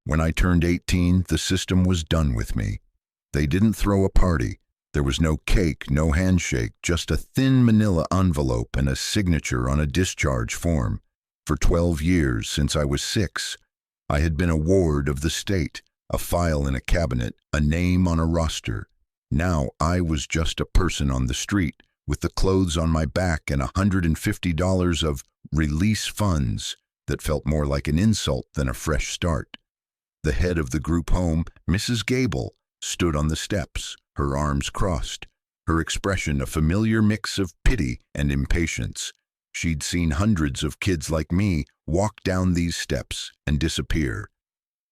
When I turned 18, the system was done with me. They didn't throw a party. There was no cake, no handshake, just a thin manila envelope and a signature on a discharge form. For 12 years, since I was 6, I had been a ward of the state, a file in a cabinet, a name on a roster. Now I was just a person on the street, with the clothes on my back and $150 of release funds that felt more like an insult than a fresh start. The head of the group home, Mrs. Gable, stood on the steps, her arms crossed, her expression a familiar mix of pity and impatience. She'd seen hundreds of kids like me walk down these steps and disappear.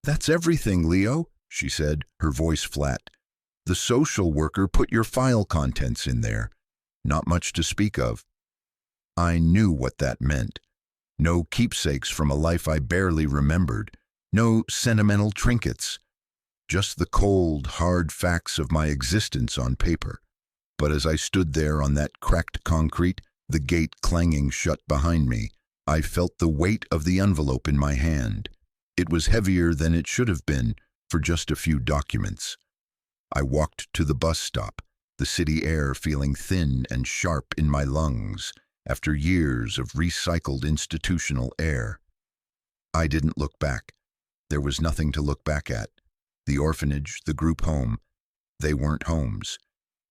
"That's everything, Leo," she said, her voice flat. "The social worker put your file contents in there. Not much to speak of." I knew what that meant. No keepsakes from a life I barely remembered. No sentimental trinkets. Just the cold, hard facts of my existence on paper. But as I stood there on that cracked concrete, the gate clanging shut behind me, I felt the weight of the envelope in my hand. It was heavier than it should have been for just a few documents. I walked to the bus stop, the city air feeling thin and sharp in my lungs after years of recycled institutional air. I didn't look back. There was nothing to look back at. The orphanage, the group home, they weren't homes.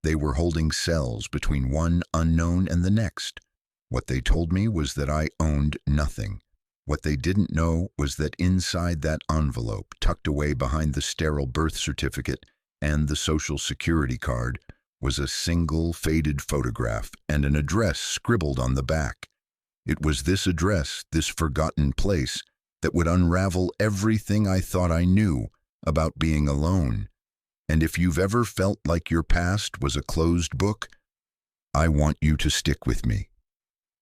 They were holding cells between one unknown and the next. What they told me was that I owned nothing. What they didn't know was that inside that envelope, tucked away behind the sterile birth certificate and the social security card, was a single faded photograph and an address scribbled on the back. It was this address, this forgotten place, that would unravel everything I thought I knew about being alone. And if you've ever felt like your past was a closed book, I want you to stick with me.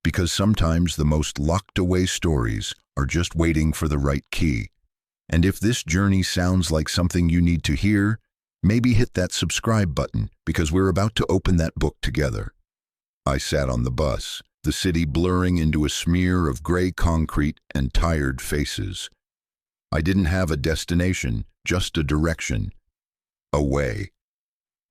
Because sometimes the most locked away stories are just waiting for the right key. And if this journey sounds like something you need to hear, maybe hit that subscribe button, because we're about to open that book together. I sat on the bus, the city blurring into a smear of gray concrete and tired faces. I didn't have a destination, just a direction. Away.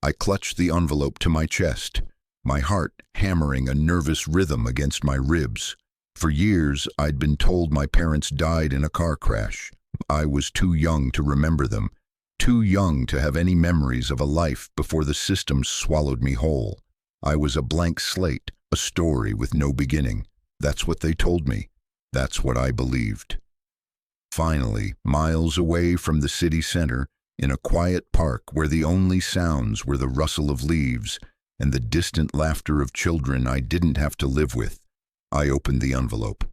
I clutched the envelope to my chest, my heart hammering a nervous rhythm against my ribs. For years, I'd been told my parents died in a car crash. I was too young to remember them, too young to have any memories of a life before the system swallowed me whole. I was a blank slate, a story with no beginning. That's what they told me. That's what I believed. Finally, miles away from the city center, in a quiet park where the only sounds were the rustle of leaves and the distant laughter of children I didn't have to live with, I opened the envelope.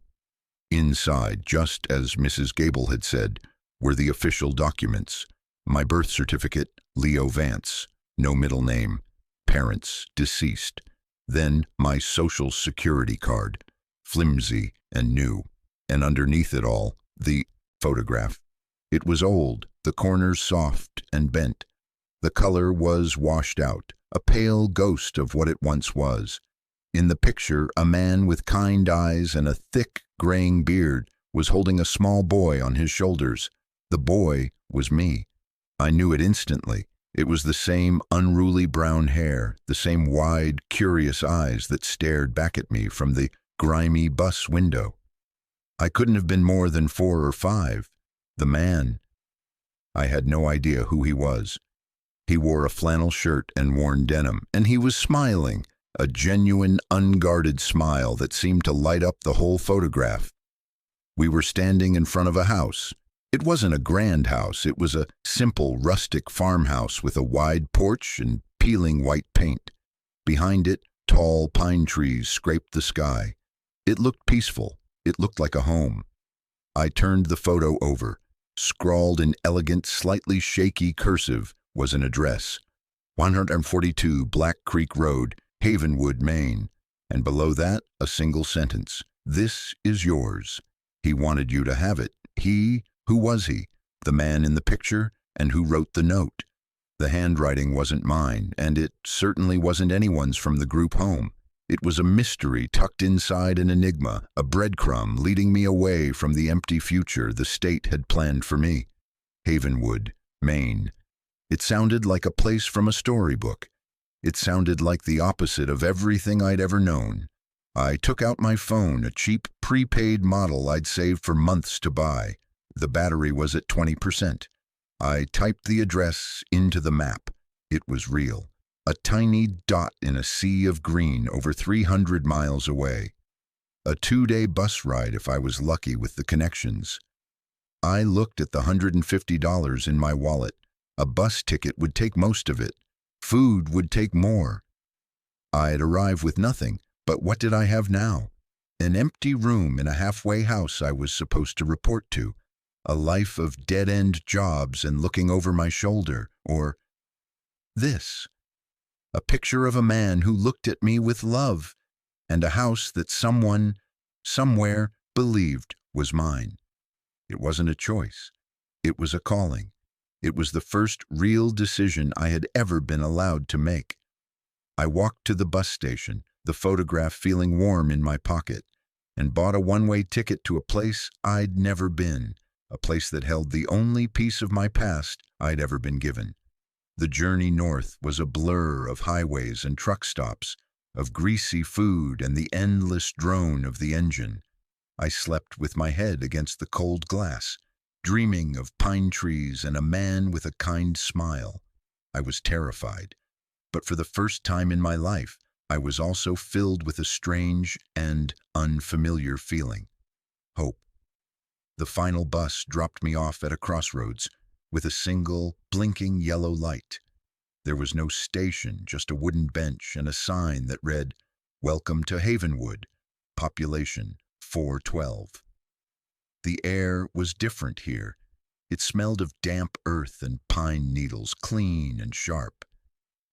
Inside, just as Mrs. Gable had said, were the official documents. My birth certificate, Leo Vance, no middle name, parents deceased. Then my social security card, flimsy and new, and underneath it all, the photograph. It was old, the corners soft and bent. The color was washed out, a pale ghost of what it once was. In the picture, a man with kind eyes and a thick, graying beard was holding a small boy on his shoulders. The boy was me. I knew it instantly. It was the same unruly brown hair, the same wide, curious eyes that stared back at me from the grimy bus window. I couldn't have been more than 4 or 5. The man. I had no idea who he was. He wore a flannel shirt and worn denim, and he was smiling, a genuine, unguarded smile that seemed to light up the whole photograph. We were standing in front of a house. It wasn't a grand house. It was a simple, rustic farmhouse with a wide porch and peeling white paint. Behind it, tall pine trees scraped the sky. It looked peaceful. It looked like a home. I turned the photo over. Scrawled in elegant, slightly shaky cursive was an address. 142 Black Creek Road, Havenwood, Maine. And below that, a single sentence. "This is yours." He wanted you to have it. He, who was he? The man in the picture? And who wrote the note? The handwriting wasn't mine, and it certainly wasn't anyone's from the group home. It was a mystery tucked inside an enigma, a breadcrumb leading me away from the empty future the state had planned for me. Havenwood, Maine. It sounded like a place from a storybook. It sounded like the opposite of everything I'd ever known. I took out my phone, a cheap prepaid model I'd saved for months to buy. The battery was at 20%. I typed the address into the map. It was real. A tiny dot in a sea of green over 300 miles away. A 2-day bus ride if I was lucky with the connections. I looked at the $150 in my wallet. A bus ticket would take most of it. Food would take more. I'd arrived with nothing, but what did I have now? An empty room in a halfway house I was supposed to report to. A life of dead-end jobs and looking over my shoulder. Or this. A picture of a man who looked at me with love, and a house that someone, somewhere, believed was mine. It wasn't a choice. It was a calling. It was the first real decision I had ever been allowed to make. I walked to the bus station, the photograph feeling warm in my pocket, and bought a one-way ticket to a place I'd never been, a place that held the only piece of my past I'd ever been given. The journey north was a blur of highways and truck stops, of greasy food and the endless drone of the engine. I slept with my head against the cold glass, dreaming of pine trees and a man with a kind smile. I was terrified, but for the first time in my life, I was also filled with a strange and unfamiliar feeling. Hope. The final bus dropped me off at a crossroads with a single, blinking yellow light. There was no station, just a wooden bench and a sign that read, "Welcome to Havenwood, population 412. The air was different here. It smelled of damp earth and pine needles, clean and sharp.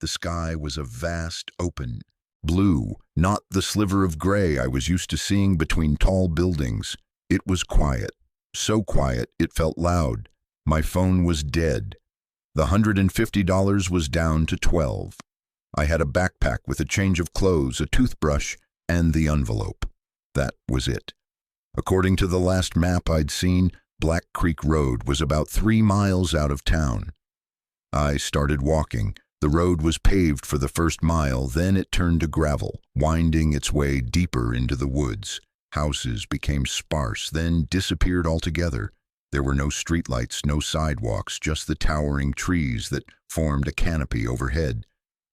The sky was a vast, open blue, not the sliver of gray I was used to seeing between tall buildings. It was quiet, so quiet it felt loud. My phone was dead. The $150 was down to $12. I had a backpack with a change of clothes, a toothbrush, and the envelope. That was it. According to the last map I'd seen, Black Creek Road was about 3 miles out of town. I started walking. The road was paved for the first mile, then it turned to gravel, winding its way deeper into the woods. Houses became sparse, then disappeared altogether. There were no streetlights, no sidewalks, just the towering trees that formed a canopy overhead,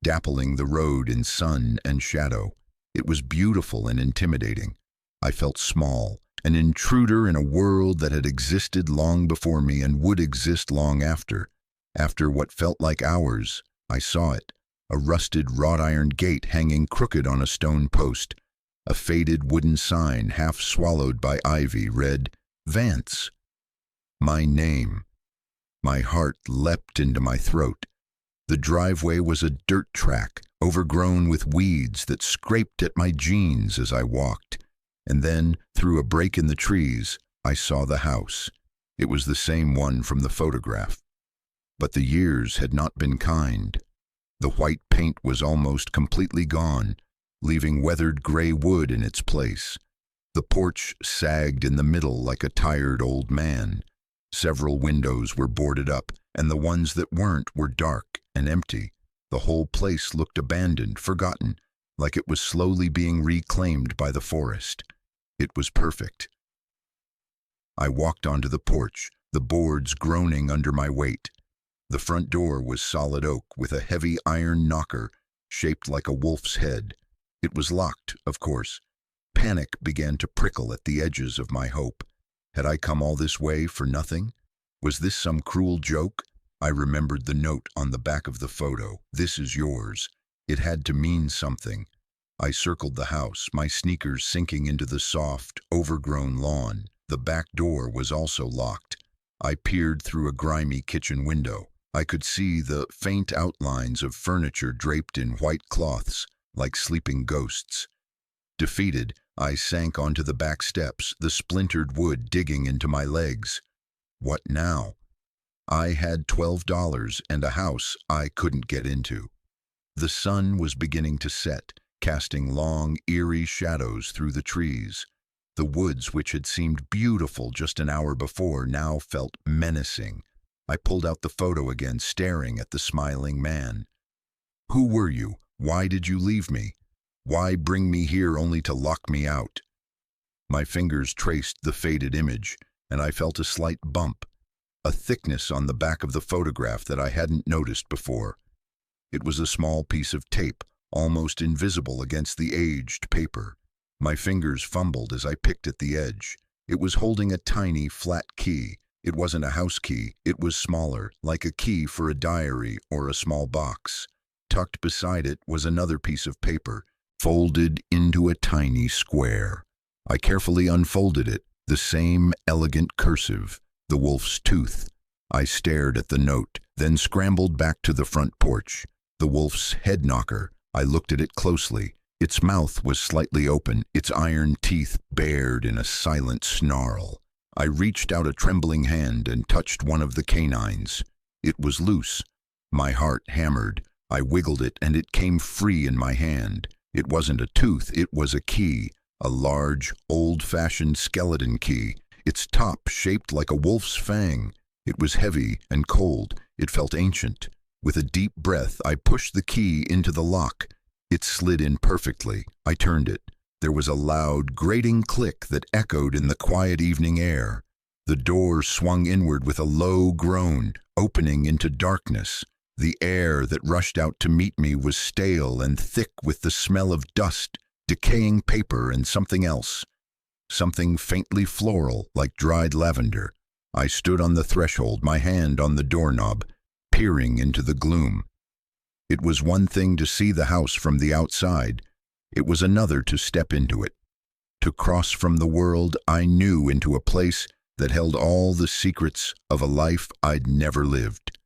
dappling the road in sun and shadow. It was beautiful and intimidating. I felt small, an intruder in a world that had existed long before me and would exist long after. After what felt like hours, I saw it, a rusted wrought-iron gate hanging crooked on a stone post. A faded wooden sign, half swallowed by ivy, read, "Vance." My name. My heart leapt into my throat. The driveway was a dirt track, overgrown with weeds that scraped at my jeans as I walked. And then, through a break in the trees, I saw the house. It was the same one from the photograph. But the years had not been kind. The white paint was almost completely gone, leaving weathered gray wood in its place. The porch sagged in the middle like a tired old man. Several windows were boarded up, and the ones that weren't were dark and empty. The whole place looked abandoned, forgotten, like it was slowly being reclaimed by the forest. It was perfect. I walked onto the porch, the boards groaning under my weight. The front door was solid oak with a heavy iron knocker shaped like a wolf's head. It was locked, of course. Panic began to prickle at the edges of my hope. Had I come all this way for nothing? Was this some cruel joke? I remembered the note on the back of the photo. "This is yours." It had to mean something. I circled the house, my sneakers sinking into the soft, overgrown lawn. The back door was also locked. I peered through a grimy kitchen window. I could see the faint outlines of furniture draped in white cloths, like sleeping ghosts. Defeated, I sank onto the back steps, the splintered wood digging into my legs. What now? I had $12 and a house I couldn't get into. The sun was beginning to set, casting long, eerie shadows through the trees. The woods, which had seemed beautiful just an hour before, now felt menacing. I pulled out the photo again, staring at the smiling man. Who were you? Why did you leave me? Why bring me here only to lock me out? My fingers traced the faded image, and I felt a slight bump, a thickness on the back of the photograph that I hadn't noticed before. It was a small piece of tape, almost invisible against the aged paper. My fingers fumbled as I picked at the edge. It was holding a tiny, flat key. It wasn't a house key, it was smaller, like a key for a diary or a small box. Tucked beside it was another piece of paper, folded into a tiny square. I carefully unfolded it, the same elegant cursive, the wolf's tooth. I stared at the note, then scrambled back to the front porch. The wolf's head knocker. I looked at it closely. Its mouth was slightly open, its iron teeth bared in a silent snarl. I reached out a trembling hand and touched one of the canines. It was loose. My heart hammered. I wiggled it and it came free in my hand. It wasn't a tooth, it was a key, a large, old-fashioned skeleton key, its top shaped like a wolf's fang. It was heavy and cold. It felt ancient. With a deep breath, I pushed the key into the lock. It slid in perfectly. I turned it. There was a loud, grating click that echoed in the quiet evening air. The door swung inward with a low groan, opening into darkness. The air that rushed out to meet me was stale and thick with the smell of dust, decaying paper, and something else. Something faintly floral, like dried lavender. I stood on the threshold, my hand on the doorknob, peering into the gloom. It was one thing to see the house from the outside. It was another to step into it, to cross from the world I knew into a place that held all the secrets of a life I'd never lived.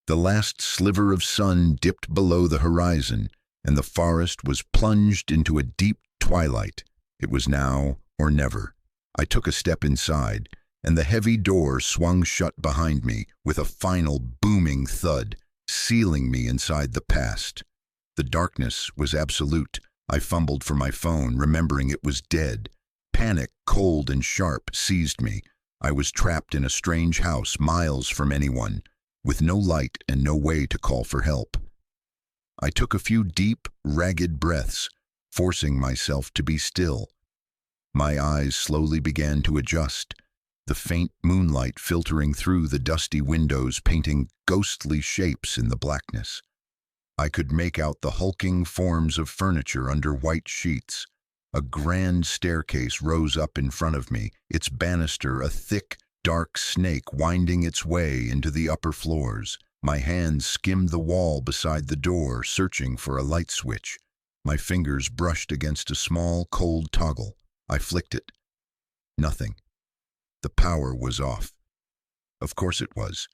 The last sliver of sun dipped below the horizon, and the forest was plunged into a deep twilight. It was now or never. I took a step inside, and the heavy door swung shut behind me with a final booming thud, sealing me inside the past. The darkness was absolute. I fumbled for my phone, remembering it was dead. Panic, cold and sharp, seized me. I was trapped in a strange house, miles from anyone, with no light and no way to call for help. I took a few deep, ragged breaths, forcing myself to be still. My eyes slowly began to adjust, the faint moonlight filtering through the dusty windows, painting ghostly shapes in the blackness. I could make out the hulking forms of furniture under white sheets. A grand staircase rose up in front of me, its banister a thick, dark snake winding its way into the upper floors. My hands skimmed the wall beside the door, searching for a light switch. My fingers brushed against a small, cold toggle. I flicked it. Nothing. The power was off. Of course it was.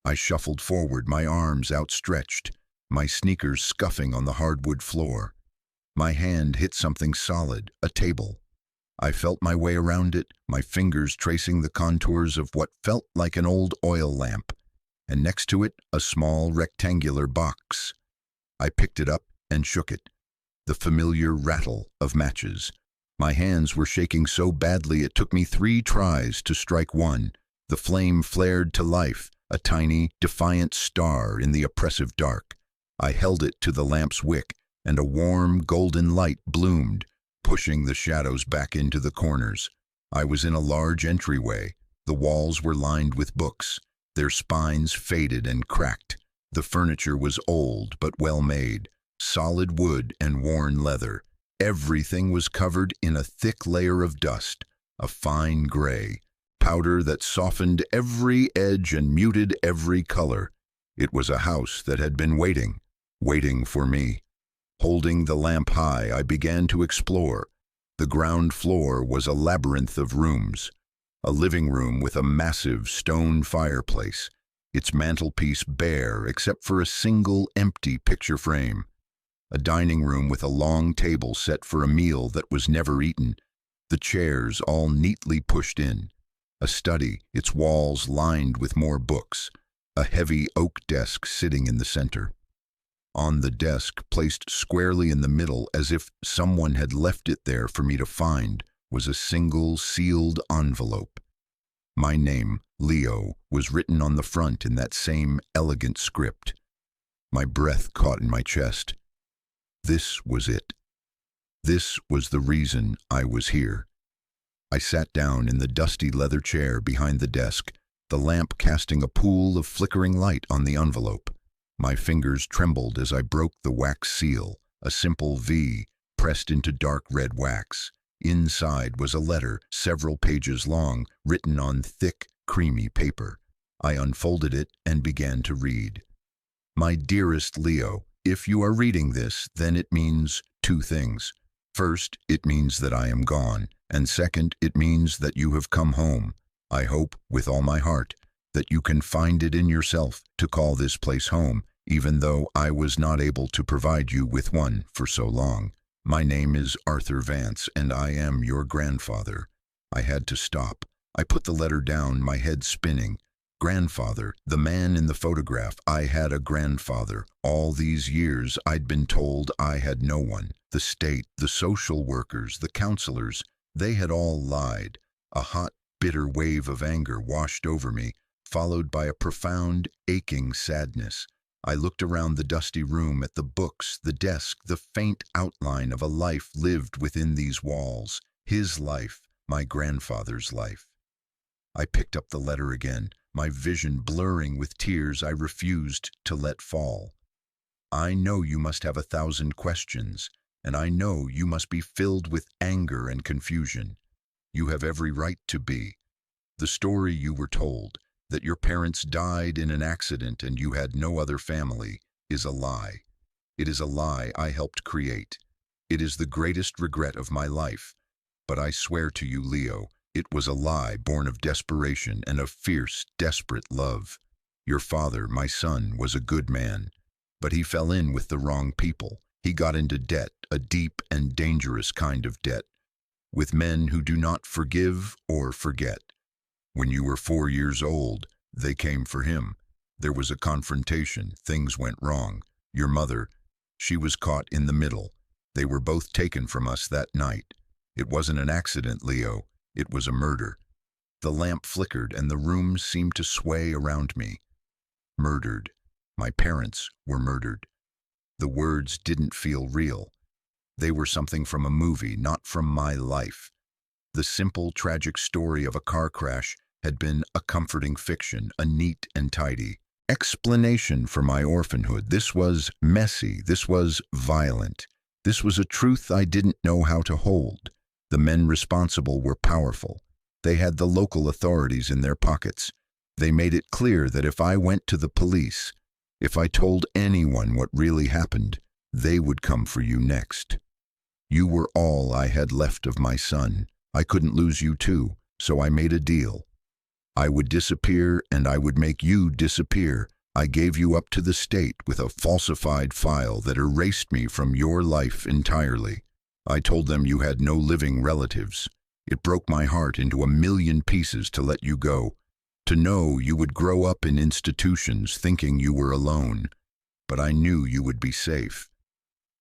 I shuffled forward, my arms outstretched, my sneakers scuffing on the hardwood floor. My hand hit something solid, a table. I felt my way around it, my fingers tracing the contours of what felt like an old oil lamp, and next to it, a small rectangular box. I picked it up and shook it. The familiar rattle of matches. My hands were shaking so badly it took me 3 tries to strike one. The flame flared to life, a tiny, defiant star in the oppressive dark. I held it to the lamp's wick, and a warm, golden light bloomed, pushing the shadows back into the corners. I was in a large entryway. The walls were lined with books, their spines faded and cracked. The furniture was old but well made, solid wood and worn leather. Everything was covered in a thick layer of dust, a fine gray, powder that softened every edge and muted every color. It was a house that had been waiting for me. Holding the lamp high, I began to explore. The ground floor was a labyrinth of rooms. A living room with a massive stone fireplace, its mantelpiece bare except for a single empty picture frame. A dining room with a long table set for a meal that was never eaten, the chairs all neatly pushed in. A study, its walls lined with more books, a heavy oak desk sitting in the center. On the desk, placed squarely in the middle as if someone had left it there for me to find, was a single sealed envelope. My name, Leo was written on the front in that same elegant script. My breath caught in my chest. This was it. This was the reason I was here. I sat down in the dusty leather chair behind the desk, the lamp casting a pool of flickering light on the envelope. My fingers trembled as I broke the wax seal, a simple V pressed into dark red wax. Inside was a letter, several pages long, written on thick, creamy paper. I unfolded it and began to read. My dearest Leo, if you are reading this, then it means two things. First, it means that I am gone, and second, it means that you have come home. I hope, with all my heart, that you can find it in yourself to call this place home, even though I was not able to provide you with one for so long. My name is Arthur Vance, and I am your grandfather. I had to stop. I put the letter down, my head spinning. Grandfather, the man in the photograph. I had a grandfather. All these years I'd been told I had no one. The state, the social workers, the counselors, they had all lied. A hot, bitter wave of anger washed over me, followed by a profound, aching sadness. I looked around the dusty room at the books, the desk, the faint outline of a life lived within these walls. His life, my grandfather's life. I picked up the letter again, my vision blurring with tears I refused to let fall. I know you must have 1,000 questions, and I know you must be filled with anger and confusion. You have every right to be. The story you were told, that your parents died in an accident and you had no other family, is a lie. It is a lie I helped create. It is the greatest regret of my life. But I swear to you, Leo, it was a lie born of desperation and of fierce, desperate love. Your father, my son, was a good man, but he fell in with the wrong people. He got into debt, a deep and dangerous kind of debt, with men who do not forgive or forget. When you were 4 years old, they came for him. There was a confrontation. Things went wrong. Your mother, she was caught in the middle. They were both taken from us that night. It wasn't an accident, Leo. It was a murder. The lamp flickered and the room seemed to sway around me. Murdered. My parents were murdered. The words didn't feel real. They were something from a movie, not from my life. The simple, tragic story of a car crash had been a comforting fiction, a neat and tidy explanation for my orphanhood. This was messy. This was violent. This was a truth I didn't know how to hold. The men responsible were powerful. They had the local authorities in their pockets. They made it clear that if I went to the police, if I told anyone what really happened, they would come for you next. You were all I had left of my son. I couldn't lose you too, so I made a deal. I would disappear and I would make you disappear. I gave you up to the state with a falsified file that erased me from your life entirely. I told them you had no living relatives. It broke my heart into 1,000,000 pieces to let you go, to know you would grow up in institutions thinking you were alone. But I knew you would be safe.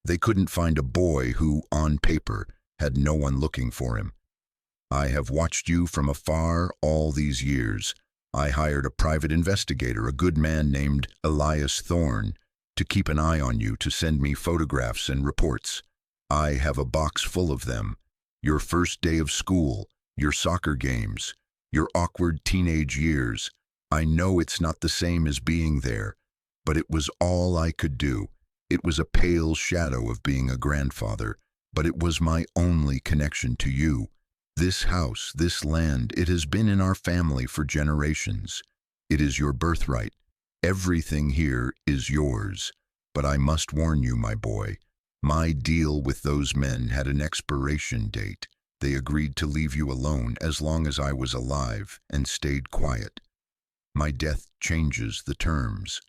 They couldn't find a boy who, on paper, had no one looking for him. I have watched you from afar all these years. I hired a private investigator, a good man named Elias Thorne, to keep an eye on you, to send me photographs and reports. I have a box full of them. Your first day of school, your soccer games, your awkward teenage years. I know it's not the same as being there, but it was all I could do. It was a pale shadow of being a grandfather, but it was my only connection to you. This house, this land, it has been in our family for generations. It is your birthright. Everything here is yours. But I must warn you, my boy, my deal with those men had an expiration date. They agreed to leave you alone as long as I was alive and stayed quiet. My death changes the terms.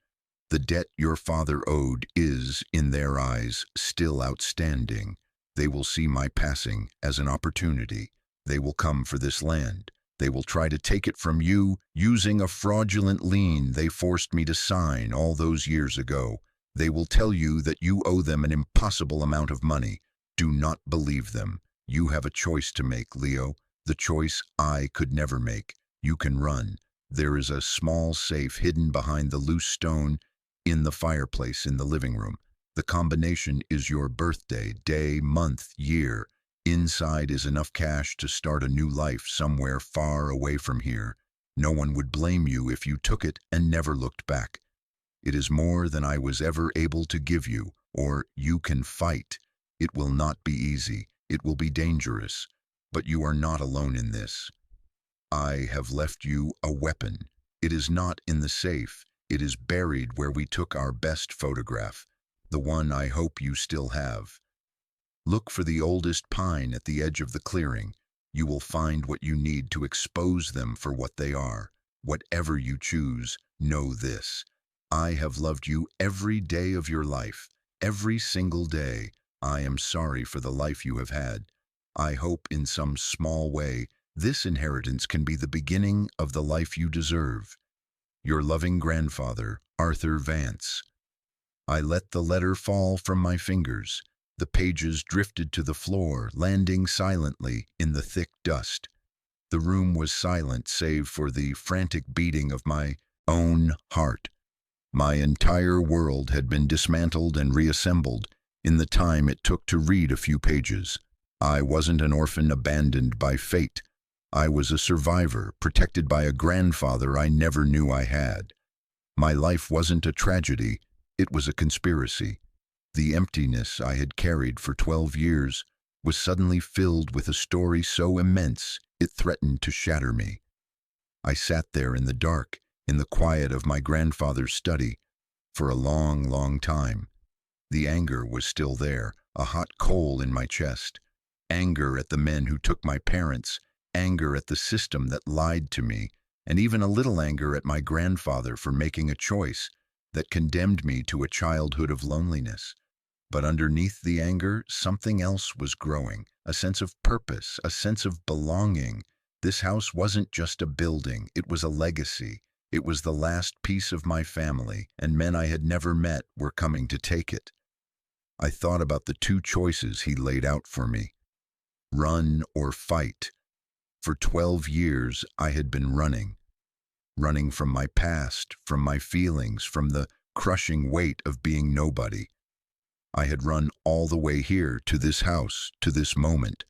The debt your father owed is, in their eyes, still outstanding. They will see my passing as an opportunity. They will come for this land. They will try to take it from you using a fraudulent lien they forced me to sign all those years ago. They will tell you that you owe them an impossible amount of money. Do not believe them. You have a choice to make, Leo. The choice I could never make. You can run. There is a small safe hidden behind the loose stone in the fireplace in the living room. The combination is your birthday, day, month, year. Inside is enough cash to start a new life somewhere far away from here. No one would blame you if you took it and never looked back. It is more than I was ever able to give you, or you can fight. It will not be easy. It will be dangerous. But you are not alone in this. I have left you a weapon. It is not in the safe. It is buried where we took our best photograph, the one I hope you still have. Look for the oldest pine at the edge of the clearing. You will find what you need to expose them for what they are. Whatever you choose, know this. I have loved you every day of your life, every single day. I am sorry for the life you have had. I hope in some small way this inheritance can be the beginning of the life you deserve. Your loving grandfather, Arthur Vance. I let the letter fall from my fingers. The pages drifted to the floor, landing silently in the thick dust. The room was silent save for the frantic beating of my own heart. My entire world had been dismantled and reassembled in the time it took to read a few pages. I wasn't an orphan abandoned by fate. I was a survivor, protected by a grandfather I never knew I had. My life wasn't a tragedy, it was a conspiracy. The emptiness I had carried for 12 years was suddenly filled with a story so immense it threatened to shatter me. I sat there in the dark, in the quiet of my grandfather's study, for a long, long time. The anger was still there, a hot coal in my chest. Anger at the men who took my parents, anger at the system that lied to me, and even a little anger at my grandfather for making a choice that condemned me to a childhood of loneliness. But underneath the anger, something else was growing, a sense of purpose, a sense of belonging. This house wasn't just a building, it was a legacy. It was the last piece of my family, and men I had never met were coming to take it. I thought about the two choices he laid out for me: run or fight. For 12 years, I had been running from my past, from my feelings, from the crushing weight of being nobody. I had run all the way here, to this house, to this moment.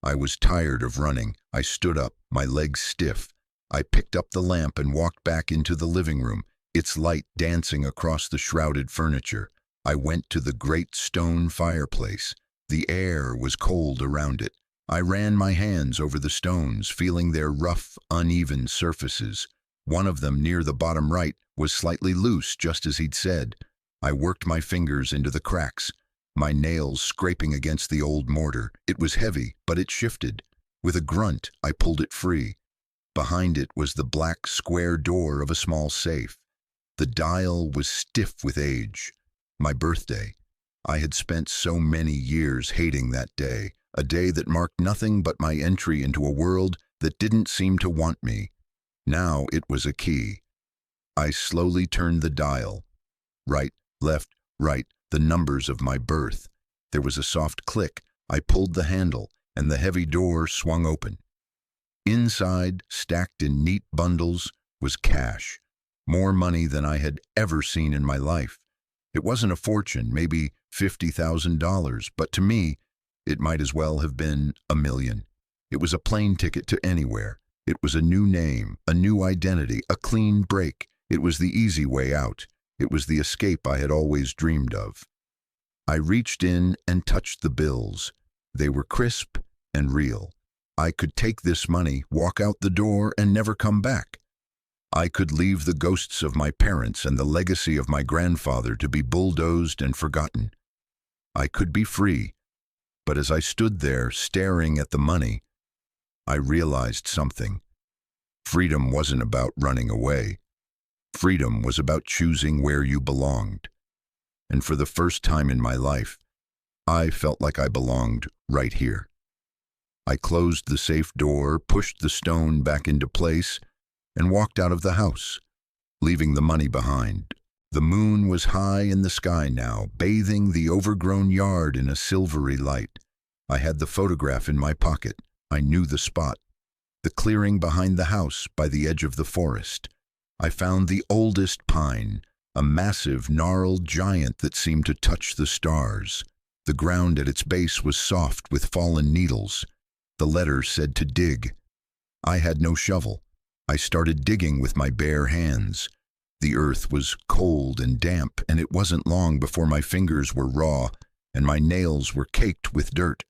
I was tired of running. I stood up, my legs stiff. I picked up the lamp and walked back into the living room, its light dancing across the shrouded furniture. I went to the great stone fireplace. The air was cold around it. I ran my hands over the stones, feeling their rough, uneven surfaces. One of them, near the bottom right, was slightly loose, just as he'd said. I worked my fingers into the cracks, my nails scraping against the old mortar. It was heavy, but it shifted. With a grunt, I pulled it free. Behind it was the black square door of a small safe. The dial was stiff with age. My birthday. I had spent so many years hating that day, a day that marked nothing but my entry into a world that didn't seem to want me. Now it was a key. I slowly turned the dial. Right, left, right, the numbers of my birth. There was a soft click. I pulled the handle, and the heavy door swung open. Inside, stacked in neat bundles, was cash. More money than I had ever seen in my life. It wasn't a fortune, maybe $50,000, but to me, it might as well have been $1 million. It was a plane ticket to anywhere. It was a new name, a new identity, a clean break. It was the easy way out. It was the escape I had always dreamed of. I reached in and touched the bills. They were crisp and real. I could take this money, walk out the door, and never come back. I could leave the ghosts of my parents and the legacy of my grandfather to be bulldozed and forgotten. I could be free. But as I stood there staring at the money, I realized something. Freedom wasn't about running away. Freedom was about choosing where you belonged. And for the first time in my life, I felt like I belonged right here. I closed the safe door, pushed the stone back into place, and walked out of the house, leaving the money behind. The moon was high in the sky now, bathing the overgrown yard in a silvery light. I had the photograph in my pocket. I knew the spot. The clearing behind the house by the edge of the forest. I found the oldest pine, a massive, gnarled giant that seemed to touch the stars. The ground at its base was soft with fallen needles. The letter said to dig. I had no shovel. I started digging with my bare hands. The earth was cold and damp, and it wasn't long before my fingers were raw and my nails were caked with dirt.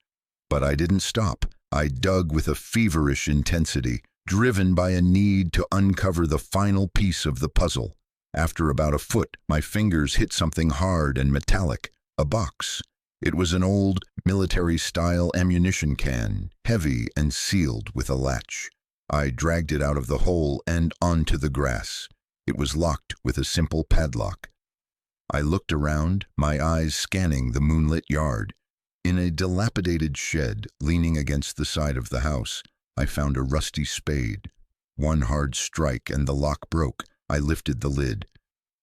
But I didn't stop. I dug with a feverish intensity, driven by a need to uncover the final piece of the puzzle. After about a foot, my fingers hit something hard and metallic, a box. It was an old, military-style ammunition can, heavy and sealed with a latch. I dragged it out of the hole and onto the grass. It was locked with a simple padlock. I looked around, my eyes scanning the moonlit yard. In a dilapidated shed, leaning against the side of the house, I found a rusty spade. One hard strike and the lock broke. I lifted the lid.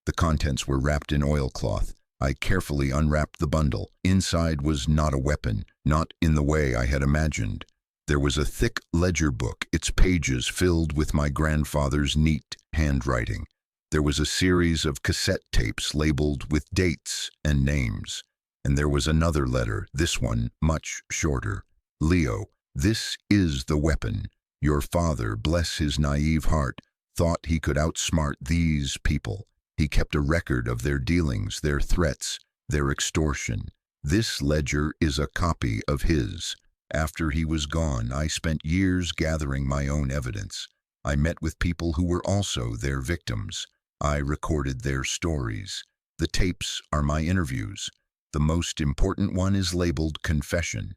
The contents were wrapped in oilcloth. I carefully unwrapped the bundle. Inside was not a weapon, not in the way I had imagined. There was a thick ledger book, its pages filled with my grandfather's neat handwriting. There was a series of cassette tapes labeled with dates and names. And there was another letter, this one much shorter. Leo, this is the weapon. Your father, bless his naive heart, thought he could outsmart these people. He kept a record of their dealings, their threats, their extortion. This ledger is a copy of his. After he was gone, I spent years gathering my own evidence. I met with people who were also their victims. I recorded their stories. The tapes are my interviews. The most important one is labeled Confession.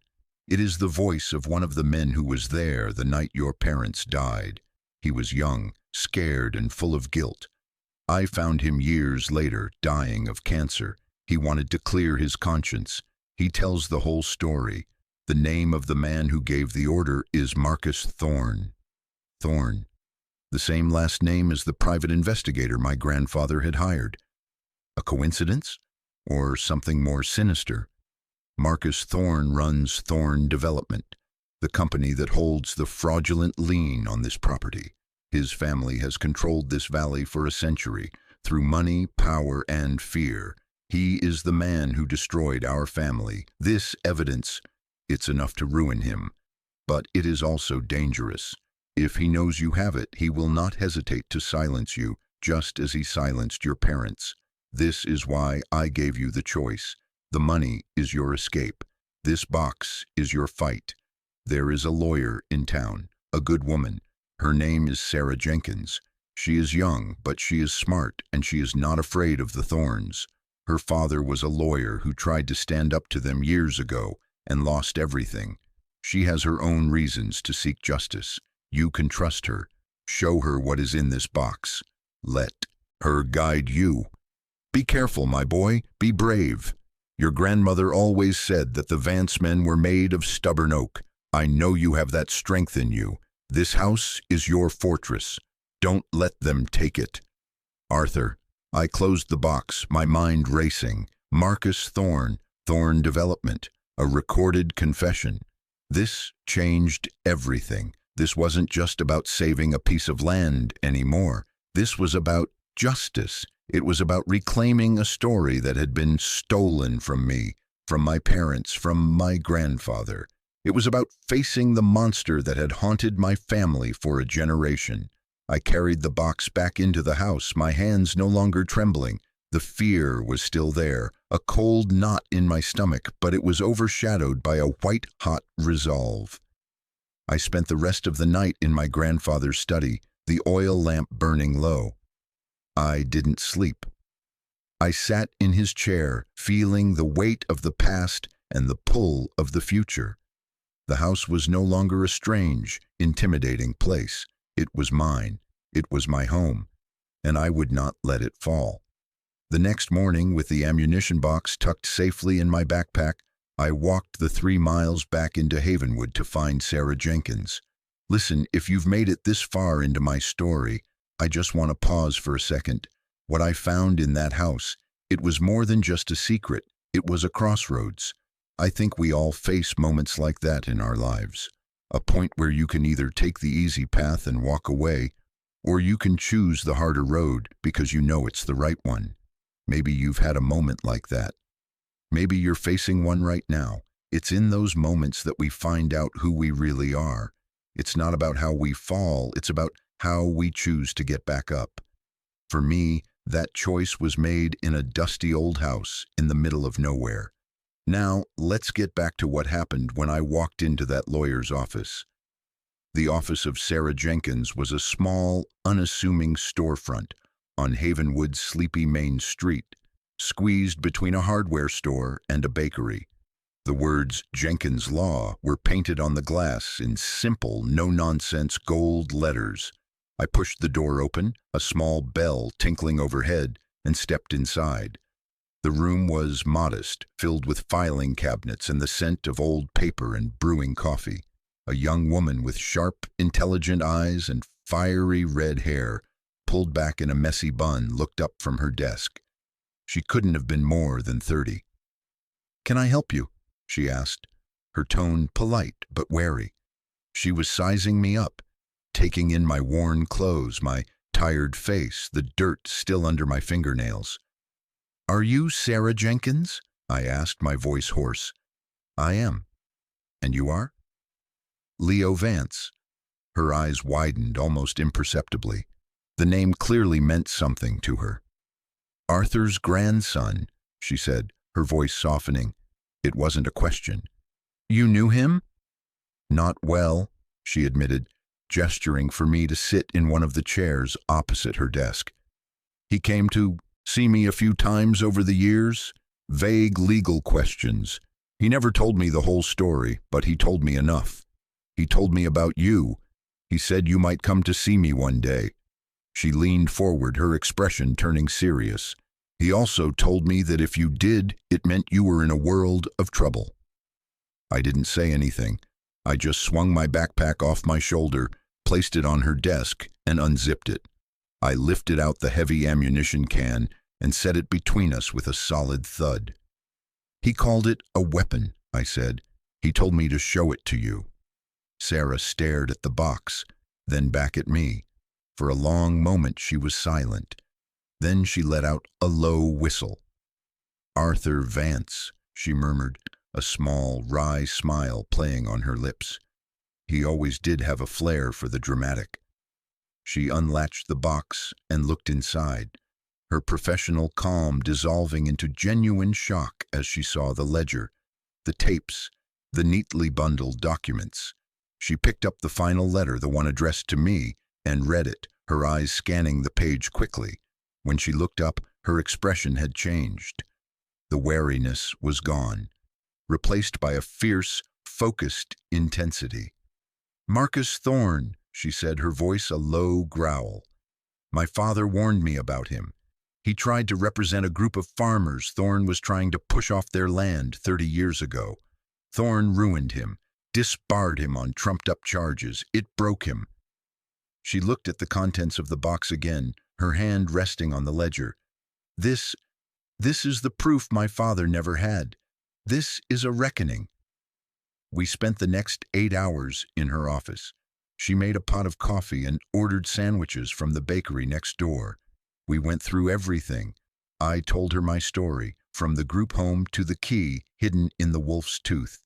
It is the voice of one of the men who was there the night your parents died. He was young, scared, and full of guilt. I found him years later, dying of cancer. He wanted to clear his conscience. He tells the whole story. The name of the man who gave the order is Marcus Thorne. Thorne. The same last name as the private investigator my grandfather had hired. A coincidence? Or something more sinister? Marcus Thorne runs Thorne Development, the company that holds the fraudulent lien on this property. His family has controlled this valley for a century, through money, power, and fear. He is the man who destroyed our family. This evidence, it's enough to ruin him. But it is also dangerous. If he knows you have it, he will not hesitate to silence you, just as he silenced your parents. This is why I gave you the choice. The money is your escape. This box is your fight. There is a lawyer in town, a good woman. Her name is Sarah Jenkins. She is young, but she is smart, and she is not afraid of the thorns. Her father was a lawyer who tried to stand up to them years ago and lost everything. She has her own reasons to seek justice. You can trust her. Show her what is in this box. Let her guide you. Be careful, my boy. Be brave. Your grandmother always said that the Vance men were made of stubborn oak. I know you have that strength in you. This house is your fortress. Don't let them take it. Arthur. I closed the box, my mind racing. Marcus Thorne, Thorne Development, a recorded confession. This changed everything. This wasn't just about saving a piece of land anymore. This was about justice. It was about reclaiming a story that had been stolen from me, from my parents, from my grandfather. It was about facing the monster that had haunted my family for a generation. I carried the box back into the house, my hands no longer trembling. The fear was still there, a cold knot in my stomach, but it was overshadowed by a white-hot resolve. I spent the rest of the night in my grandfather's study, the oil lamp burning low. I didn't sleep. I sat in his chair, feeling the weight of the past and the pull of the future. The house was no longer a strange, intimidating place. It was mine. It was my home, and I would not let it fall. The next morning, with the ammunition box tucked safely in my backpack, I walked the 3 miles back into Havenwood to find Sarah Jenkins. Listen, if you've made it this far into my story, I just want to pause for a second. What I found in that house, it was more than just a secret. It was a crossroads. I think we all face moments like that in our lives. a point where you can either take the easy path and walk away, or you can choose the harder road because you know it's the right one. Maybe you've had a moment like that. Maybe you're facing one right now. It's in those moments that we find out who we really are. It's not about how we fall, it's about how we choose to get back up. For me, that choice was made in a dusty old house in the middle of nowhere. Now, let's get back to what happened when I walked into that lawyer's office. The office of Sarah Jenkins was a small, unassuming storefront on Havenwood's sleepy Main Street, squeezed between a hardware store and a bakery. The words Jenkins Law were painted on the glass in simple, no-nonsense gold letters. I pushed the door open, a small bell tinkling overhead, and stepped inside. The room was modest, filled with filing cabinets and the scent of old paper and brewing coffee. A young woman with sharp, intelligent eyes and fiery red hair, pulled back in a messy bun, looked up from her desk. She couldn't have been more than 30. "Can I help you?" she asked, her tone polite but wary. She was sizing me up, taking in my worn clothes, my tired face, the dirt still under my fingernails. "Are you Sarah Jenkins?" I asked, my voice hoarse. "I am." "And you are?" "Leo Vance." Her eyes widened almost imperceptibly. The name clearly meant something to her. "Arthur's grandson," she said, her voice softening. It wasn't a question. "You knew him?" "Not well," she admitted, gesturing for me to sit in one of the chairs opposite her desk. "He came to see me a few times over the years. Vague legal questions. He never told me the whole story, but he told me enough. He told me about you. He said you might come to see me one day." She leaned forward, her expression turning serious. "He also told me that if you did, it meant you were in a world of trouble." I didn't say anything. I just swung my backpack off my shoulder, placed it on her desk, and unzipped it. I lifted out the heavy ammunition can and set it between us with a solid thud. "He called it a weapon," I said. "He told me to show it to you." Sarah stared at the box, then back at me. For a long moment she was silent. Then she let out a low whistle. "Arthur Vance," she murmured, a small, wry smile playing on her lips. He always did have a flair for the dramatic. She unlatched the box and looked inside, her professional calm dissolving into genuine shock as she saw the ledger, the tapes, the neatly bundled documents. She picked up the final letter, the one addressed to me, and read it, her eyes scanning the page quickly. When she looked up, her expression had changed. The wariness was gone, replaced by a fierce, focused intensity. "Marcus Thorne," she said, her voice a low growl. "My father warned me about him. He tried to represent a group of farmers Thorne was trying to push off their land 30 years ago. Thorne ruined him, disbarred him on trumped-up charges. It broke him." She looked at the contents of the box again, her hand resting on the ledger. This is the proof my father never had. This is a reckoning." We spent the next 8 hours in her office. She made a pot of coffee and ordered sandwiches from the bakery next door. We went through everything. I told her my story, from the group home to the key hidden in the wolf's tooth.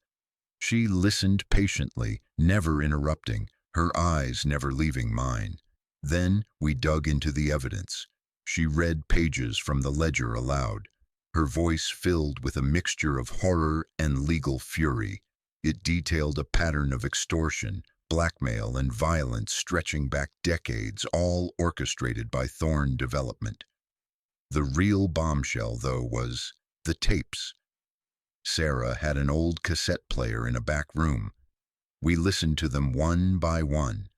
She listened patiently, never interrupting, her eyes never leaving mine. Then we dug into the evidence. She read pages from the ledger aloud, her voice filled with a mixture of horror and legal fury. It detailed a pattern of extortion, blackmail, and violence stretching back decades, all orchestrated by Thorne Development. The real bombshell, though, was the tapes. Sarah had an old cassette player in a back room. We listened to them one by one,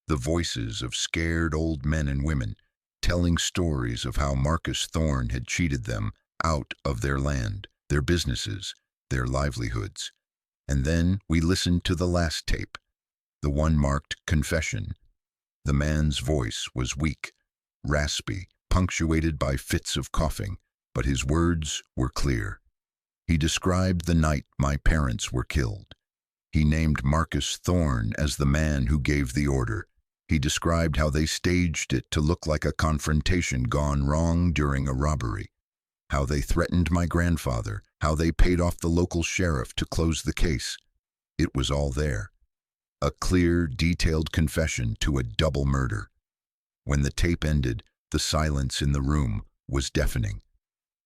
the voices of scared old men and women, telling stories of how Marcus Thorne had cheated them out of their land, their businesses, their livelihoods. And then we listened to the last tape, the one marked confession. The man's voice was weak, raspy, punctuated by fits of coughing, but his words were clear. He described the night my parents were killed. He named Marcus Thorne as the man who gave the order. He described how they staged it to look like a confrontation gone wrong during a robbery, how they threatened my grandfather, how they paid off the local sheriff to close the case. It was all there. A clear, detailed confession to a double murder. When the tape ended, the silence in the room was deafening.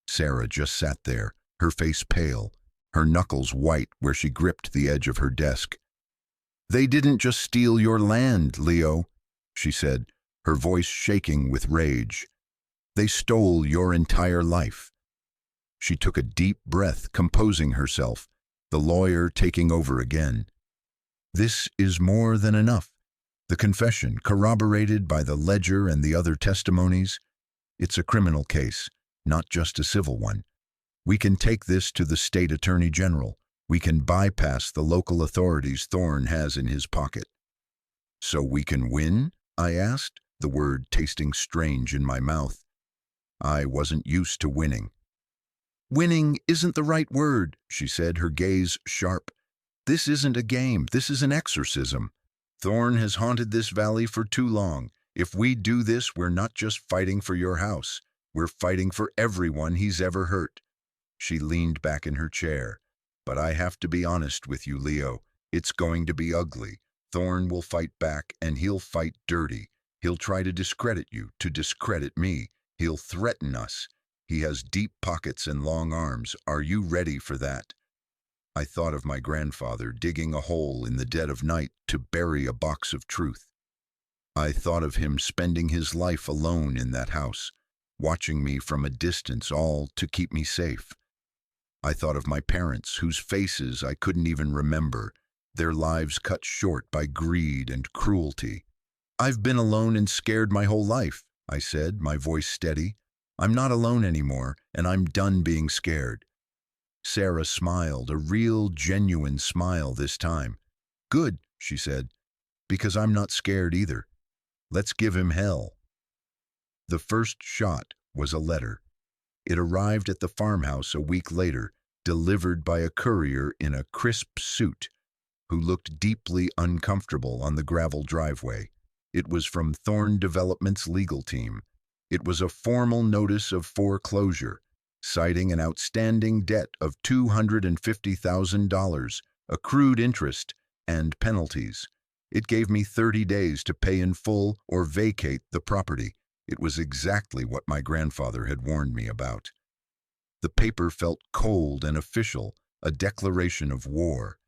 Sarah just sat there, her face pale, her knuckles white where she gripped the edge of her desk. "They didn't just steal your land, Leo," she said, her voice shaking with rage. "They stole your entire life." She took a deep breath, composing herself, the lawyer taking over again. "This is more than enough. The confession, corroborated by the ledger and the other testimonies. It's a criminal case, not just a civil one. We can take this to the state attorney general. We can bypass the local authorities Thorne has in his pocket." "So we can win?" I asked, the word tasting strange in my mouth. I wasn't used to winning. "Winning isn't the right word," she said, her gaze sharp. "This isn't a game. This is an exorcism. Thorne has haunted this valley for too long. If we do this, we're not just fighting for your house. We're fighting for everyone he's ever hurt." She leaned back in her chair. "But I have to be honest with you, Leo. It's going to be ugly. Thorne will fight back, and he'll fight dirty. He'll try to discredit you, to discredit me. He'll threaten us. He has deep pockets and long arms. Are you ready for that?" I thought of my grandfather digging a hole in the dead of night to bury a box of truth. I thought of him spending his life alone in that house, watching me from a distance, all to keep me safe. I thought of my parents, whose faces I couldn't even remember, their lives cut short by greed and cruelty. "I've been alone and scared my whole life," I said, my voice steady. "I'm not alone anymore, and I'm done being scared." Sarah smiled, a real, genuine smile this time. "Good," she said, "because I'm not scared either. Let's give him hell." The first shot was a letter. It arrived at the farmhouse a week later, delivered by a courier in a crisp suit, who looked deeply uncomfortable on the gravel driveway. It was from Thorne Development's legal team. It was a formal notice of foreclosure, citing an outstanding debt of $250,000, accrued interest, and penalties. It gave me 30 days to pay in full or vacate the property. It was exactly what my grandfather had warned me about. The paper felt cold and official, a declaration of war.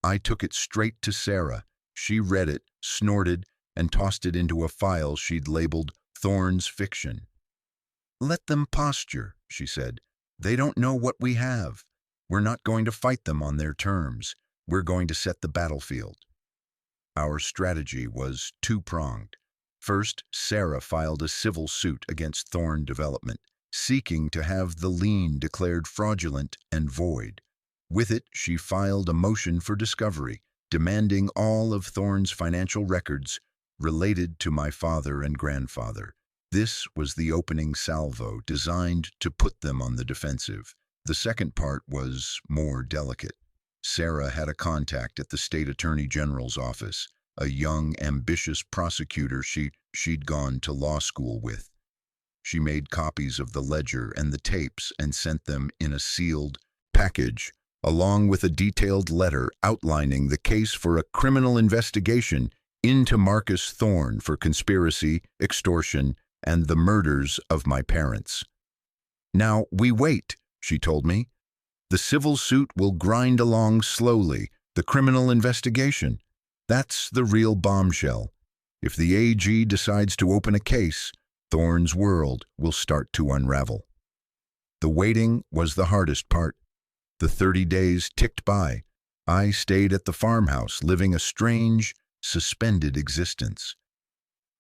I took it straight to Sarah. She read it, snorted, and tossed it into a file she'd labeled Thorne's Fiction. "Let them posture," she said. "They don't know what we have. We're not going to fight them on their terms. We're going to set the battlefield." Our strategy was two-pronged. First, Sarah filed a civil suit against Thorne Development, seeking to have the lien declared fraudulent and void. With it, she filed a motion for discovery, demanding all of Thorne's financial records related to my father and grandfather. This was the opening salvo, designed to put them on the defensive. The second part was more delicate. Sarah had a contact at the state attorney general's office, a young, ambitious prosecutor she'd gone to law school with. She made copies of the ledger and the tapes and sent them in a sealed package, along with a detailed letter outlining the case for a criminal investigation into Marcus Thorne for conspiracy, extortion, and the murders of my parents. "Now we wait," she told me. "The civil suit will grind along slowly. The criminal investigation, that's the real bombshell. If the AG decides to open a case, Thorne's world will start to unravel." The waiting was the hardest part. The 30 days ticked by. I stayed at the farmhouse, living a strange, suspended existence.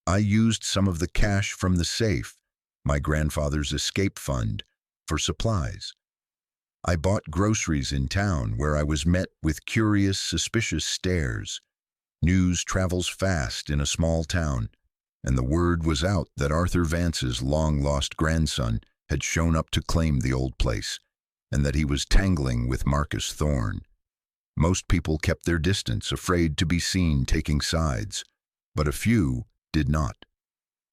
I used some of the cash from the safe, my grandfather's escape fund, for supplies. I bought groceries in town, where I was met with curious, suspicious stares. News travels fast in a small town, and the word was out that Arthur Vance's long-lost grandson had shown up to claim the old place, and that he was tangling with Marcus Thorne. Most people kept their distance, afraid to be seen taking sides, but a few did not.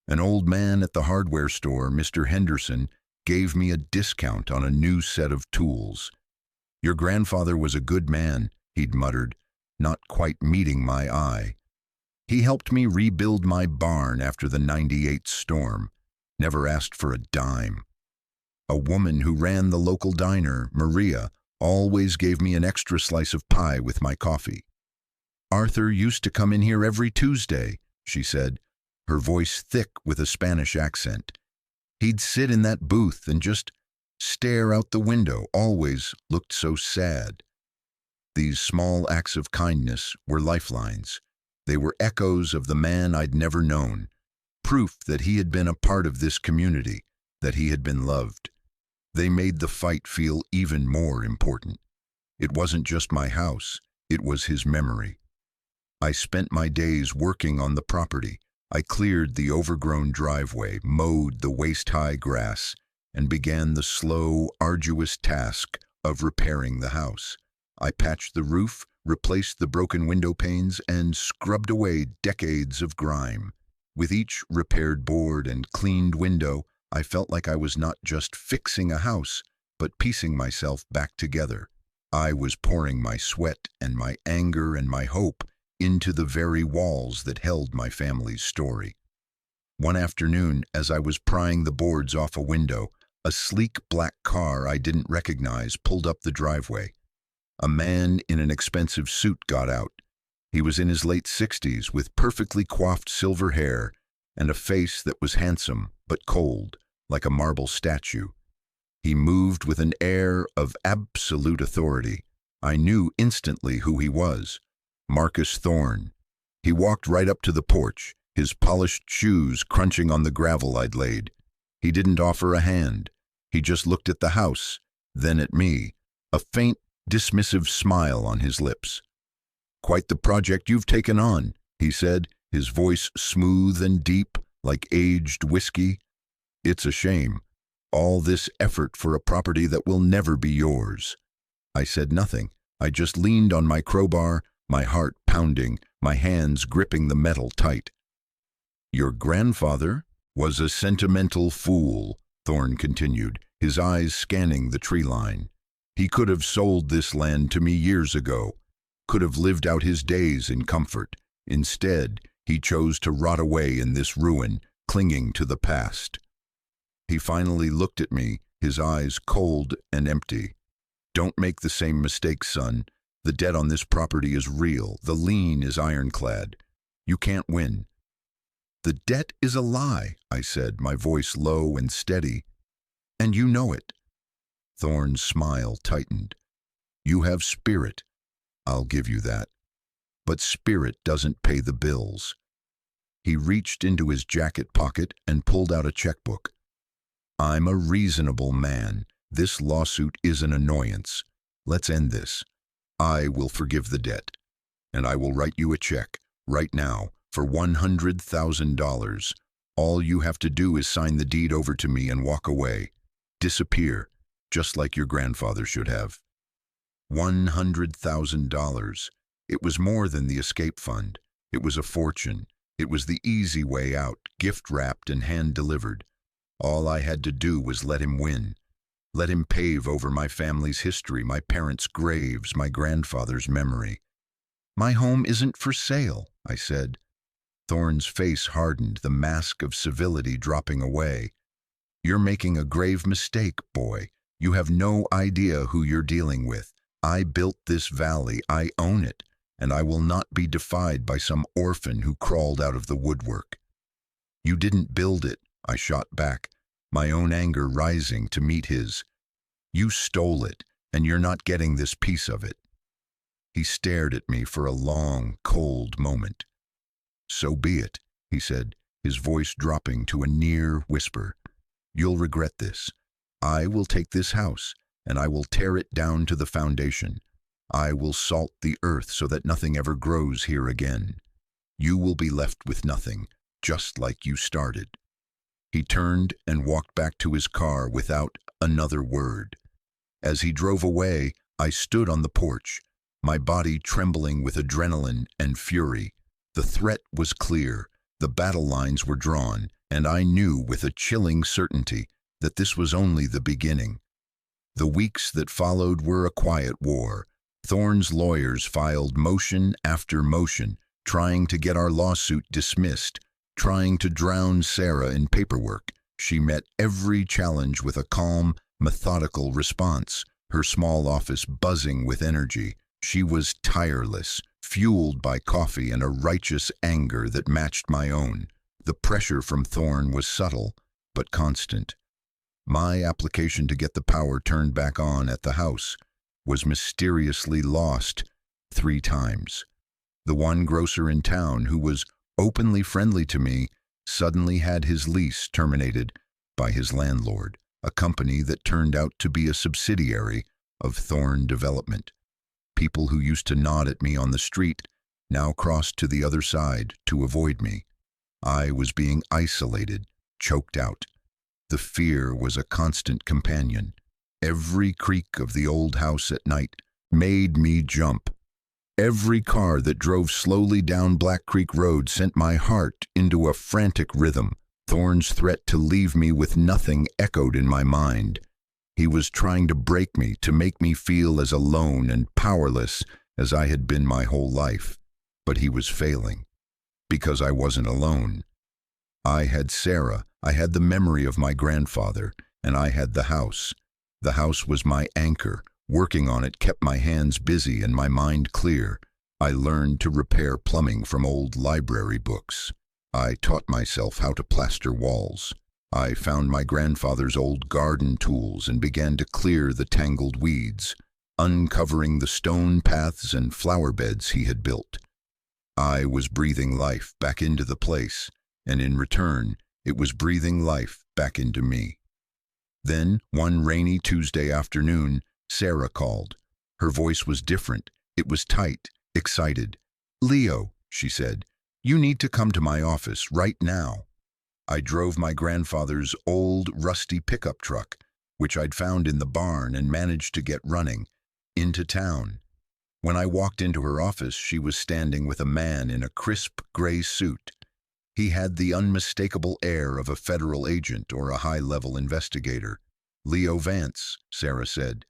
An old man at the hardware store, Mr. Henderson, gave me a discount on a new set of tools. "Your grandfather was a good man," he'd muttered, not quite meeting my eye. He helped me rebuild my barn after the '98 storm, never asked for a dime. A woman who ran the local diner, Maria, always gave me an extra slice of pie with my coffee. "Arthur used to come in here every Tuesday," she said, her voice thick with a Spanish accent. "He'd sit in that booth and just stare out the window, always looked so sad." These small acts of kindness were lifelines. They were echoes of the man I'd never known, proof that he had been a part of this community, that he had been loved. They made the fight feel even more important. It wasn't just my house, it was his memory. I spent my days working on the property. I cleared the overgrown driveway, mowed the waist-high grass, and began the slow, arduous task of repairing the house. I patched the roof, replaced the broken window panes, and scrubbed away decades of grime. With each repaired board and cleaned window, I felt like I was not just fixing a house, but piecing myself back together. I was pouring my sweat and my anger and my hope into the very walls that held my family's story. One afternoon, as I was prying the boards off a window, a sleek black car I didn't recognize pulled up the driveway. A man in an expensive suit got out. He was in his late 60s with perfectly coiffed silver hair and a face that was handsome but cold, like a marble statue. He moved with an air of absolute authority. I knew instantly who he was. Marcus Thorne. He walked right up to the porch, his polished shoes crunching on the gravel I'd laid. He didn't offer a hand. He just looked at the house, then at me, a faint, dismissive smile on his lips. "Quite the project you've taken on," he said, his voice smooth and deep, like aged whiskey. "It's a shame. All this effort for a property that will never be yours." I said nothing. I just leaned on my crowbar, my heart pounding, my hands gripping the metal tight. "Your grandfather was a sentimental fool," Thorne continued, his eyes scanning the tree line. "He could have sold this land to me years ago, could have lived out his days in comfort. Instead, he chose to rot away in this ruin, clinging to the past." He finally looked at me, his eyes cold and empty. "Don't make the same mistake, son. The debt on this property is real. The lien is ironclad. You can't win." "The debt is a lie," I said, my voice low and steady. "And you know it." Thorne's smile tightened. "You have spirit. I'll give you that. But spirit doesn't pay the bills." He reached into his jacket pocket and pulled out a checkbook. "I'm a reasonable man. This lawsuit is an annoyance. Let's end this. I will forgive the debt, and I will write you a check, right now, for $100,000. All you have to do is sign the deed over to me and walk away. Disappear, just like your grandfather should have." $100,000. It was more than the escape fund. It was a fortune. It was the easy way out, gift-wrapped and hand-delivered. All I had to do was let him win. Let him pave over my family's history, my parents' graves, my grandfather's memory. "My home isn't for sale," I said. Thorne's face hardened, the mask of civility dropping away. "You're making a grave mistake, boy. You have no idea who you're dealing with. I built this valley, I own it, and I will not be defied by some orphan who crawled out of the woodwork." "You didn't build it," I shot back, my own anger rising to meet his. "You stole it, and you're not getting this piece of it." He stared at me for a long, cold moment. "So be it," he said, his voice dropping to a near whisper. "You'll regret this. I will take this house, and I will tear it down to the foundation. I will salt the earth so that nothing ever grows here again. You will be left with nothing, just like you started." He turned and walked back to his car without another word. As he drove away, I stood on the porch, my body trembling with adrenaline and fury. The threat was clear, the battle lines were drawn, and I knew with a chilling certainty that this was only the beginning. The weeks that followed were a quiet war. Thorne's lawyers filed motion after motion, trying to get our lawsuit dismissed, trying to drown Sarah in paperwork. She met every challenge with a calm, methodical response, her small office buzzing with energy. She was tireless, fueled by coffee and a righteous anger that matched my own. The pressure from Thorne was subtle, but constant. My application to get the power turned back on at the house was mysteriously lost 3 times. The one grocer in town who was openly friendly to me suddenly had his lease terminated by his landlord, a company that turned out to be a subsidiary of Thorne Development. People who used to nod at me on the street now crossed to the other side to avoid me. I was being isolated, choked out. The fear was a constant companion. Every creak of the old house at night made me jump. Every car that drove slowly down Black Creek Road sent my heart into a frantic rhythm. Thorne's threat to leave me with nothing echoed in my mind. He was trying to break me, to make me feel as alone and powerless as I had been my whole life. But he was failing, because I wasn't alone. I had Sarah, I had the memory of my grandfather, and I had the house. The house was my anchor. Working on it kept my hands busy and my mind clear. I learned to repair plumbing from old library books. I taught myself how to plaster walls. I found my grandfather's old garden tools and began to clear the tangled weeds, uncovering the stone paths and flower beds he had built. I was breathing life back into the place, and in return, it was breathing life back into me. Then, one rainy Tuesday afternoon, Sarah called. Her voice was different. It was tight, excited. "Leo," she said, "you need to come to my office right now." I drove my grandfather's old, rusty pickup truck, which I'd found in the barn and managed to get running, into town. When I walked into her office, she was standing with a man in a crisp gray suit. He had the unmistakable air of a federal agent or a high-level investigator. "Leo Vance," Sarah said.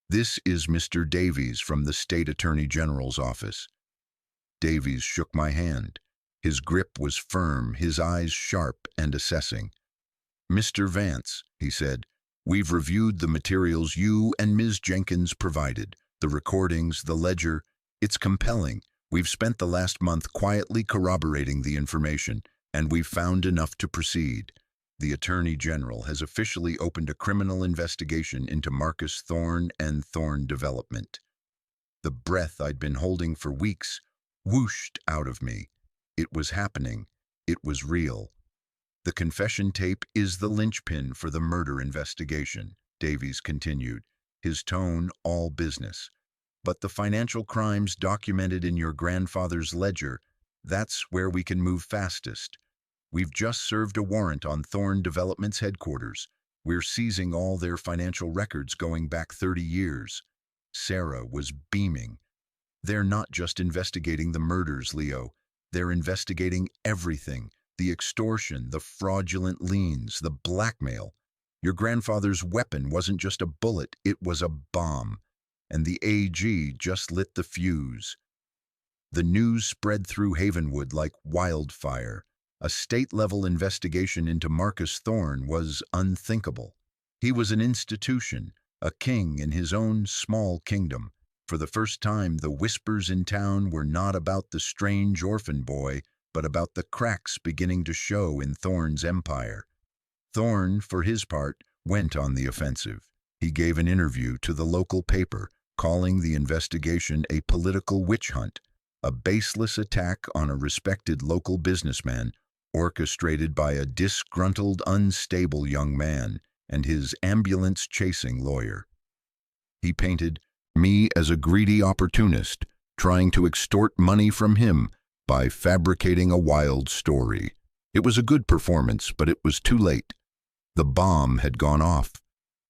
"This is Mr. Davies from the State Attorney General's office." Davies shook my hand. His grip was firm, his eyes sharp and assessing. "Mr. Vance," he said, "we've reviewed the materials you and Ms. Jenkins provided, the recordings, the ledger. It's compelling. We've spent the last month quietly corroborating the information, and we've found enough to proceed. The Attorney General has officially opened a criminal investigation into Marcus Thorne and Thorne Development." The breath I'd been holding for weeks whooshed out of me. It was happening. It was real. "The confession tape is the linchpin for the murder investigation," Davies continued, his tone all business. "But the financial crimes documented in your grandfather's ledger, that's where we can move fastest. We've just served a warrant on Thorne Development's headquarters. We're seizing all their financial records going back 30 years. Sarah was beaming. "They're not just investigating the murders, Leo. They're investigating everything. The extortion, the fraudulent liens, the blackmail. Your grandfather's weapon wasn't just a bullet, it was a bomb. And the AG just lit the fuse." The news spread through Havenwood like wildfire. A state-level investigation into Marcus Thorne was unthinkable. He was an institution, a king in his own small kingdom. For the first time, the whispers in town were not about the strange orphan boy, but about the cracks beginning to show in Thorne's empire. Thorne, for his part, went on the offensive. He gave an interview to the local paper, calling the investigation a political witch hunt, a baseless attack on a respected local businessman, orchestrated by a disgruntled, unstable young man and his ambulance-chasing lawyer. He painted me as a greedy opportunist, trying to extort money from him by fabricating a wild story. It was a good performance, but it was too late. The bomb had gone off.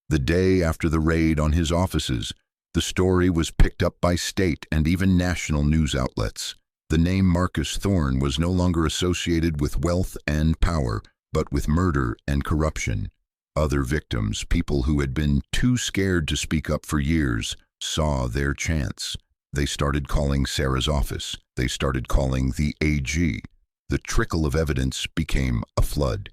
The day after the raid on his offices, The story was picked up by state and even national news outlets. The name Marcus Thorne was no longer associated with wealth and power, but with murder and corruption. Other victims, people who had been too scared to speak up for years, saw their chance. They started calling Sarah's office. They started calling the AG. The trickle of evidence became a flood.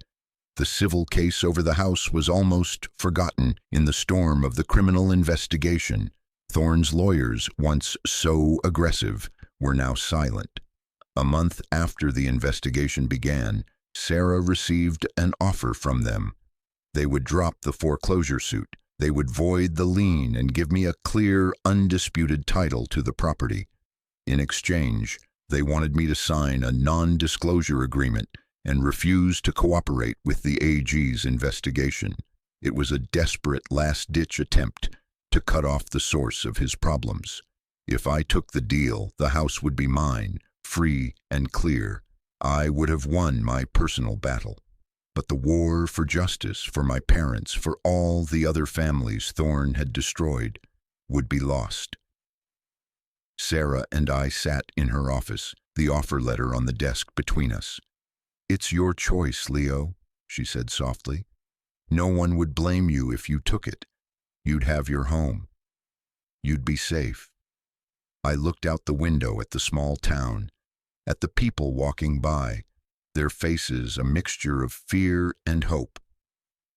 The civil case over the house was almost forgotten in the storm of the criminal investigation. Thorne's lawyers, once so aggressive, were now silent. A month after the investigation began, Sarah received an offer from them. They would drop the foreclosure suit. They would void the lien and give me a clear, undisputed title to the property. In exchange, they wanted me to sign a non-disclosure agreement and refuse to cooperate with the AG's investigation. It was a desperate last-ditch attempt to cut off the source of his problems. If I took the deal, the house would be mine, free and clear. I would have won my personal battle. But the war for justice, for my parents, for all the other families Thorne had destroyed, would be lost. Sarah and I sat in her office, the offer letter on the desk between us. "It's your choice, Leo," she said softly. "No one would blame you if you took it. You'd have your home. You'd be safe." I looked out the window at the small town, at the people walking by, their faces a mixture of fear and hope.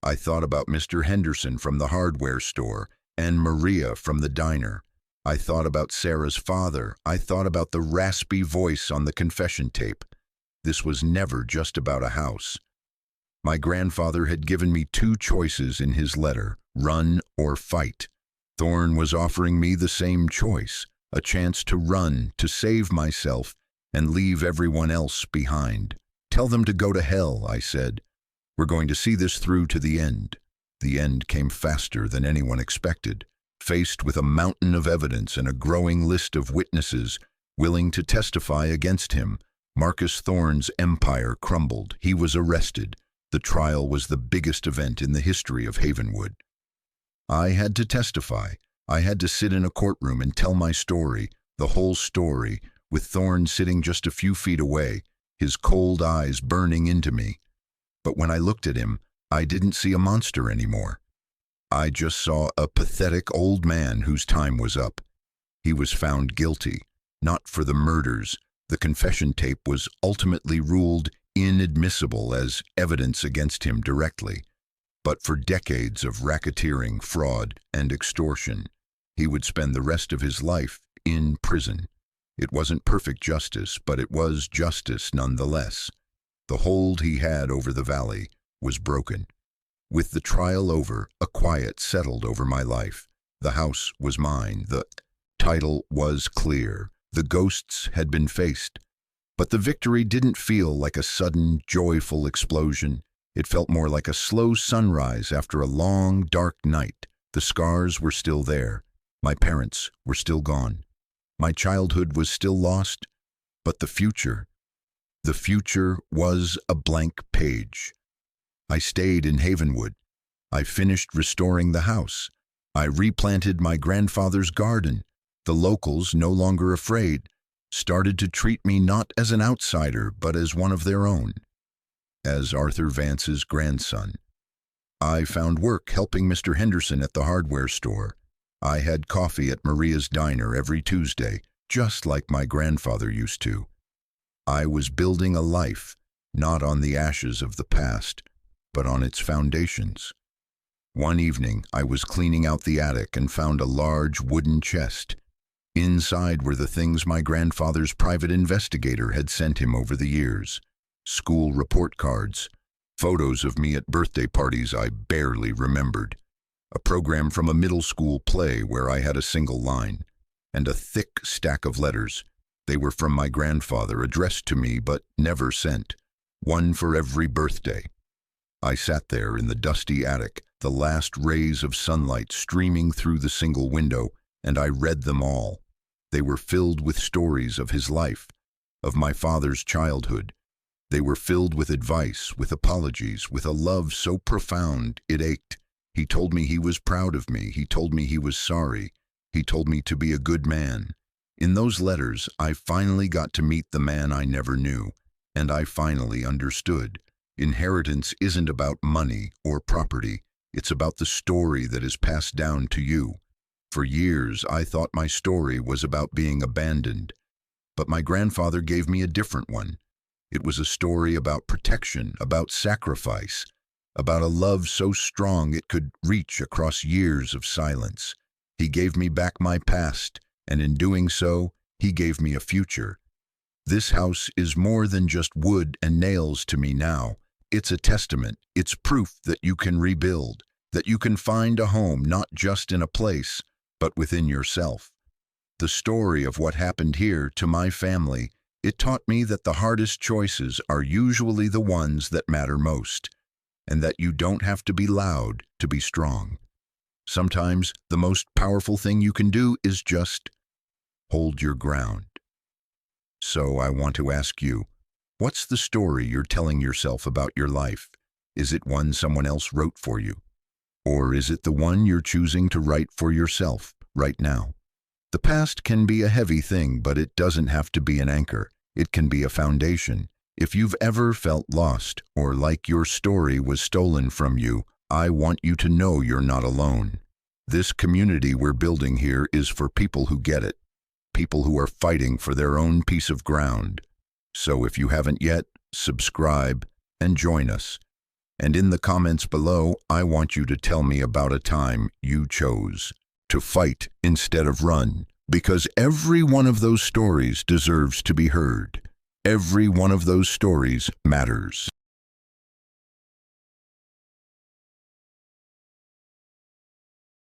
I thought about Mr. Henderson from the hardware store and Maria from the diner. I thought about Sarah's father. I thought about the raspy voice on the confession tape. This was never just about a house. My grandfather had given me two choices in his letter: run or fight. Thorne was offering me the same choice, a chance to run, to save myself, and leave everyone else behind. "Tell them to go to hell," I said. "We're going to see this through to the end." The end came faster than anyone expected. Faced with a mountain of evidence and a growing list of witnesses willing to testify against him, Marcus Thorne's empire crumbled. He was arrested. The trial was the biggest event in the history of Havenwood. I had to testify. I had to sit in a courtroom and tell my story, the whole story, with Thorne sitting just a few feet away, his cold eyes burning into me. But when I looked at him, I didn't see a monster anymore. I just saw a pathetic old man whose time was up. He was found guilty, not for the murders. The confession tape was ultimately ruled inadmissible as evidence against him directly, but for decades of racketeering, fraud, and extortion. He would spend the rest of his life in prison. It wasn't perfect justice, but it was justice nonetheless. The hold he had over the valley was broken. With the trial over, a quiet settled over my life. The house was mine. The title was clear. The ghosts had been faced. But the victory didn't feel like a sudden, joyful explosion. It felt more like a slow sunrise after a long, dark night. The scars were still there. My parents were still gone. My childhood was still lost. But the future was a blank page. I stayed in Havenwood. I finished restoring the house. I replanted my grandfather's garden. The locals, no longer afraid, started to treat me not as an outsider, but as one of their own, as Arthur Vance's grandson. I found work helping Mr. Henderson at the hardware store. I had coffee at Maria's diner every Tuesday, just like my grandfather used to. I was building a life, not on the ashes of the past, but on its foundations. One evening, I was cleaning out the attic and found a large wooden chest. Inside were the things my grandfather's private investigator had sent him over the years: school report cards, photos of me at birthday parties I barely remembered, a program from a middle school play where I had a single line, and a thick stack of letters. They were from my grandfather, addressed to me but never sent, one for every birthday. I sat there in the dusty attic, the last rays of sunlight streaming through the single window, and I read them all. They were filled with stories of his life, of my father's childhood. They were filled with advice, with apologies, with a love so profound it ached. He told me he was proud of me. He told me he was sorry. He told me to be a good man. In those letters, I finally got to meet the man I never knew, and I finally understood. Inheritance isn't about money or property. It's about the story that is passed down to you. For years, I thought my story was about being abandoned, but my grandfather gave me a different one. It was a story about protection, about sacrifice, about a love so strong it could reach across years of silence. He gave me back my past, and in doing so, he gave me a future. This house is more than just wood and nails to me now. It's a testament. It's proof that you can rebuild, that you can find a home not just in a place, but within yourself. The story of what happened here to my family, it taught me that the hardest choices are usually the ones that matter most, and that you don't have to be loud to be strong. Sometimes the most powerful thing you can do is just hold your ground. So I want to ask you, what's the story you're telling yourself about your life? Is it one someone else wrote for you? Or is it the one you're choosing to write for yourself right now? The past can be a heavy thing, but it doesn't have to be an anchor. It can be a foundation. If you've ever felt lost or like your story was stolen from you, I want you to know you're not alone. This community we're building here is for people who get it, people who are fighting for their own piece of ground. So if you haven't yet, subscribe and join us. And in the comments below, I want you to tell me about a time you chose to fight instead of run, because every one of those stories deserves to be heard. Every one of those stories matters.